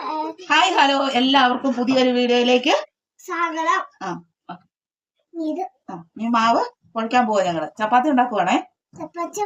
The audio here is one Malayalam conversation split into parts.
ഹായ് ഹലോ, എല്ലാവർക്കും പുതിയൊരു വീഡിയോയിലേക്ക് സ്വാഗതം. നീ മാവ് പൊളിക്കാൻ പോവാ. ഞങ്ങള് ചപ്പാത്തി ഉണ്ടാക്കുവാണേ. ചപ്പാത്തി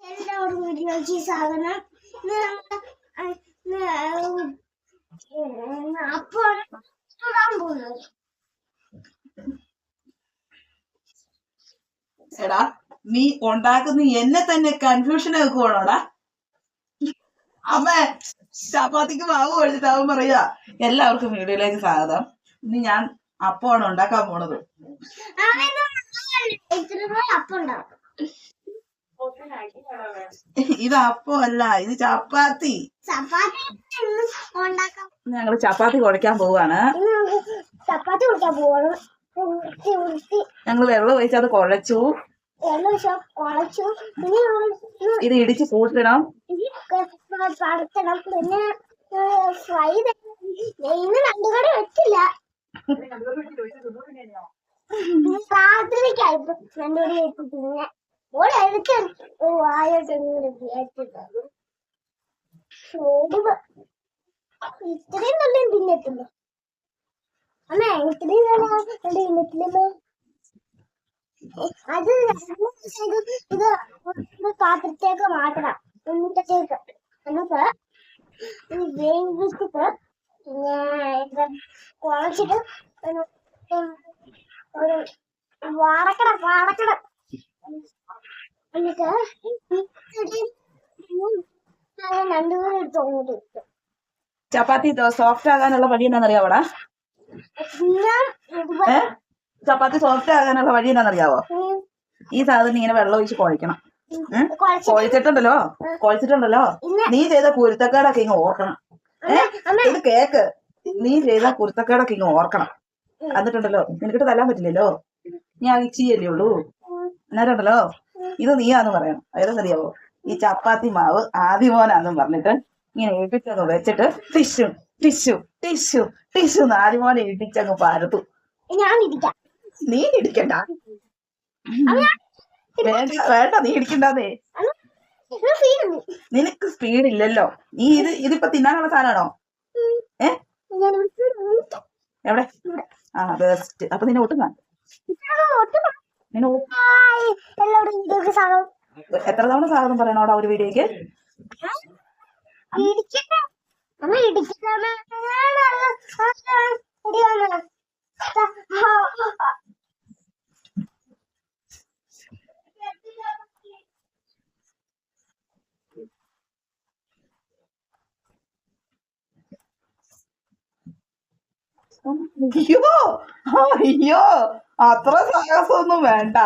എല്ലാവരും വീട്ടിലേക്ക് സാധനം അപ്പോൾ പോകുന്നത്. എടാ, നീ ഉണ്ടാക്കുന്ന എന്നെ തന്നെ കൺഫ്യൂഷൻ ആക്കുവാണോടാ. അമ്മ ചപ്പാത്തിക്ക് മാവ് കഴിച്ചിട്ട് അവൻ പറയാ എല്ലാവർക്കും വീഡിയോയിലേക്ക് സ്വാഗതം. ഇനി ഞാൻ അപ്പമാണ് ഉണ്ടാക്കാൻ പോണത്. ഇത് അപ്പമല്ല, ഇത് ചപ്പാത്തി. ഞങ്ങള് ചപ്പാത്തി കുഴക്കാൻ പോവാണ്. ഞങ്ങള് വെള്ളം ഒഴിച്ച് അത് കുഴച്ചു. ഇത് ഇടിച്ച് കൂട്ടണം. പിന്നെ ഫ്രൈ രണ്ടുകൂടെ വെച്ചില്ല. രാത്രിക്കായി രണ്ടുകൂടി വെച്ചിട്ട് ഇത്രയും നല്ല തിന്നത്തില്ല അമ്മേ. ഇത്രയും തിന്നത്തില്ലമ്മേ. അത് ഇത് പാത്രത്തേക്ക് മാറ്റണം. എന്നിട്ടേക്ക് എന്നിട്ട് വേവിച്ചിട്ട് കുഴച്ചിട്ട് ഒരു വാടക്കണം. എന്നിട്ട് രണ്ടുപേരും എടുത്ത് അങ്ങോട്ട് ഇട്ടു. ചപ്പാത്തി സോഫ്റ്റ് ആകാനുള്ള വഴി എന്താണെന്നറിയാവോടാ? ചപ്പാത്തി സോഫ്റ്റ് ആകാനുള്ള വഴി എന്താണെന്നറിയാവോ? ഈ സാധനം ഇങ്ങനെ വെള്ളം ഒഴിച്ച് കുഴക്കണം. കുഴച്ചിട്ടുണ്ടല്ലോ നീ ചെയ്ത കുരുത്തക്കേടൊക്കെ ഇങ്ങ് ഓർക്കണം. ഇത് കേക്ക്. നീ ചെയ്ത കുരുത്തക്കേടൊക്കെ ഇങ്ങ് ഓർക്കണം. എന്നിട്ടുണ്ടല്ലോ നിനക്കിട്ട് തല്ലാൻ പറ്റില്ലല്ലോ. നീ അഴിച്ചല്ലേ ഉള്ളൂ. അന്നേരം ഉണ്ടല്ലോ ഇത് നീയാന്ന് പറയണം. ഏതെന്നറിയാവോ? ഈ ചപ്പാത്തി മാവ് ആദിമോനാന്നും പറഞ്ഞിട്ട് ഇങ്ങനെ ഇടിച്ചങ്ങ് വെച്ചിട്ട് ടിഷ്യൂ ടിഷ്യൂ ടിഷ്യൂ ടിഷ്യൂ ആദിമോനെ ഇടിച്ചങ്ങ് പരത്തു. നീ ഇടിക്കണ്ട. വേണ്ട, നീ ഇടിക്കണ്ടേ. നിനക്ക് സ്പീഡ് ഇല്ലല്ലോ. നീ ഇതിപ്പോ തിന്നാനുള്ള സാധനമാണോ? എവിടെ? ആ ബെസ്റ്റ്. അപ്പൊ നിന്നെ ഒട്ടും കാണും. എത്ര തവണ സ്വാഗതം പറയണോടാ ഒരു വീഡിയോക്ക്? അയ്യോ അത്ര സാഹസമൊന്നും വേണ്ട.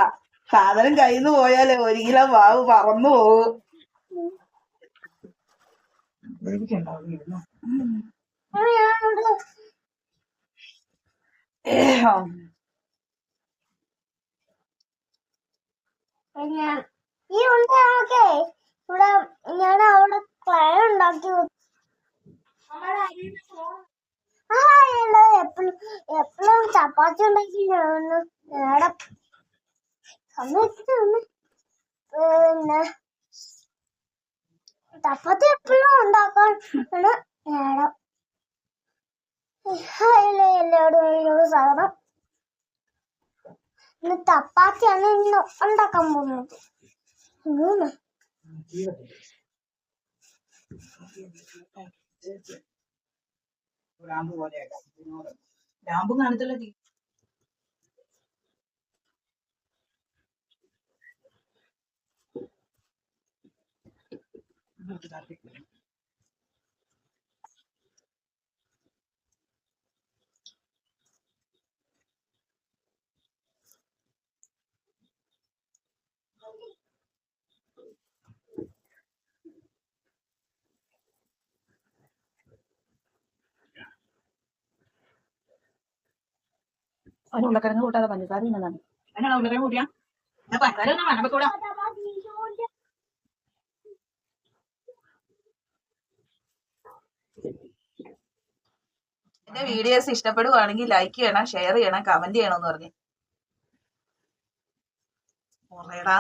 സാധനം കയ്യിൽ നിന്ന് പോയാലേ 1 കിലോ മാവ് പറന്നു പോകും. ഈ ഉണ്ടൊക്കെ ഇവിടെ ഞാൻ അവിടെ ക്ലേ ഉണ്ടാക്കി. എപ്പോഴും ചപ്പാത്തി ഉണ്ടാക്കി നേടം സമയത്ത്. പിന്നെ ചപ്പാത്തി എപ്പോഴും ഉണ്ടാക്കാൻ നേടം. എല്ലാവരും സാധനം ഇന്ന് ചപ്പാത്തിയാണ് ഇന്ന് ഉണ്ടാക്കാൻ പോകുന്നത്. ലാമ്പ് കാണിച്ചല്ലോ. അവന് ഉരുളക്കിഴങ്ങ് കൂട്ടാതെ പഞ്ചസാര തിന്നതാണ്. അതിനാണ് ഉരുളക്കിഴങ്ങ് കൂട്ടിയാ പഞ്ചസാര ഒന്നും വേണം കൂടാ. എന്റെ വീഡിയോസ് ഇഷ്ടപ്പെടുവാണെങ്കിൽ ലൈക്ക് ചെയ്യണം, ഷെയർ ചെയ്യണം, കമന്റ് ചെയ്യണമെന്ന് പറഞ്ഞു. പറയടാ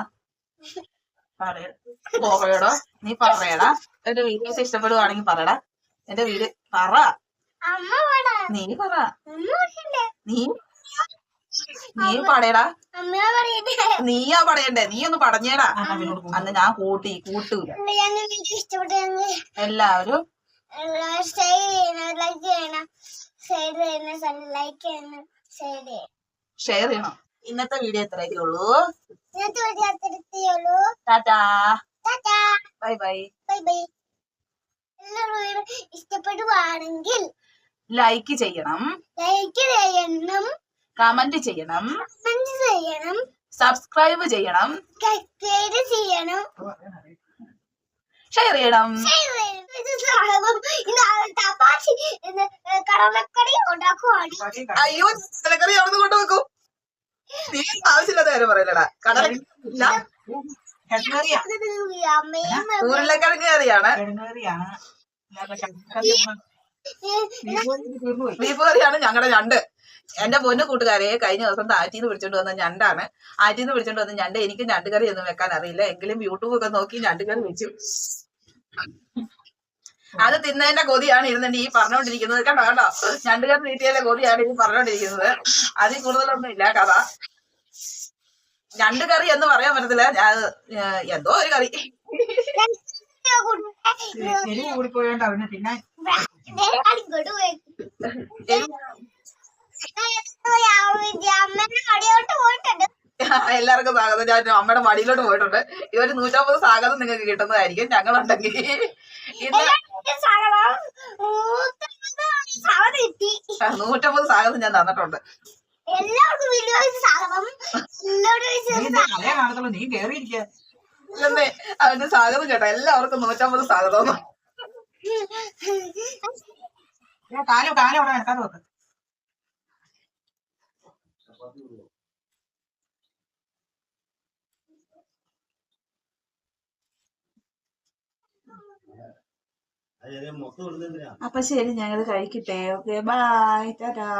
പറയടാ നീ പറയടാ. എന്റെ വീഡിയോസ് ഇഷ്ടപ്പെടുവാണെങ്കിൽ പറയടാ. എന്റെ വീഡിയോ പറ, അമ്മ പറ. നീ പറ, അമ്മ പറയണ്ടേ? നീ നീ പടയടാ. അമ്മ പറയണ്ടേ? നീയാ പടയണ്ടേ? നീ ഒന്ന് പടഞ്ഞേടാ. അന്ന് ഞാൻ കൂട്ടൂല. ഞാൻ വീഡിയോ ഇഷ്ടപ്പെട്ടെങ്കിൽ എല്ലാവരും ഷെയർ ചെയ്യണം, ലൈക്ക് ചെയ്യണം, ഷെയർ ചെയ്യണം, ലൈക്ക് ചെയ്യണം, ഷെയർ ചെയ്യണം. ഇന്നത്തെ വീഡിയോ എത്രയൊക്കെ ഉള്ളൂ. ഇന്നത്തെ വീഡിയോ അത്രയുള്ളൂ. Tata tata, bye bye. Bye bye. എല്ലാവരും ഇഷ്ടപ്പെടുവാണെങ്കിൽ ലൈക്ക് ചെയ്യണം, ലൈക്ക് ചെയ്യണം, കമന്റ് ചെയ്യണം, കമന്റ് ചെയ്യണം, സബ്സ്ക്രൈബ് ചെയ്യണം, സബ്സ്ക്രൈബ് ചെയ്യണം, ഷെയർ ചെയ്യണം. കടലക്കറി ഉണ്ടാക്കുവാണ്. അയ്യോ കടലക്കറി അവിടെ നിന്ന് കൊണ്ടുവെക്കും. നീ ആവശ്യമില്ലാത്ത കാര്യം പറയലടാ. കടലക്കറി ഉരുളക്കിഴങ്ങ് കറിയാണ്, ബീഫ് കറിയാണ് ഞങ്ങളുടെ ഞണ്ട്. എന്റെ പൊന്നു കൂട്ടുകാരെ, കഴിഞ്ഞ ദിവസം ആറ്റിന്ന് പിടിച്ചോണ്ട് വന്ന ഞണ്ടാണ്. ആറ്റിന്ന് പിടിച്ചോണ്ട് വന്ന ഞണ്ട്. എനിക്ക് ഞണ്ട് കറി ഒന്നും വെക്കാൻ അറിയില്ല, എങ്കിലും യൂട്യൂബ് ഒക്കെ നോക്കി ഞണ്ട് കറി വെച്ചു. അത് തിന്നതിന്റെ കൊതിയാണ് ഇരുന്നിട്ട് ഈ പറഞ്ഞോണ്ടിരിക്കുന്നത്. കണ്ടോ കണ്ടോ, ഞണ്ട് കറി നീട്ടിയതിന്റെ കൊതിയാണ് ഈ പറഞ്ഞോണ്ടിരിക്കുന്നത്. അതിൽ കൂടുതലൊന്നും ഇല്ല കഥ. ഞണ്ട് കറി എന്ന് പറയാൻ പറ്റത്തില്ല, എന്തോ ഒരു കറി. എരിവ് കൂടിപ്പോയോണ്ട് അവന് പിന്നെ എല്ലാവർക്കും സ്വാഗതം. ഞാൻ അമ്മയുടെ മടിയിലോട്ട് പോയിട്ടുണ്ട്. ഇവര് 150 സ്വാഗതം നിങ്ങൾക്ക് കിട്ടുന്നതായിരിക്കും ഞങ്ങളുണ്ടെങ്കിൽ. ഇന്ന് 150 സ്വാഗതം ഞാൻ തന്നിട്ടുണ്ട്. എല്ലാവർക്കും സ്വാഗതം. കാണത്തുള്ളൂ, നീ കേറിയിരിക്കുക. ഇല്ലെന്നേ അവന്റെ സ്വാഗതം കേട്ടോ. എല്ലാവർക്കും 150 സ്വാഗതം. കാലം അവിടെ നടക്കാതെ വെക്ക്. അപ്പൊ ശരി, ഞങ്ങൾ കഴിക്കട്ടെ. Okay, bye, Tata.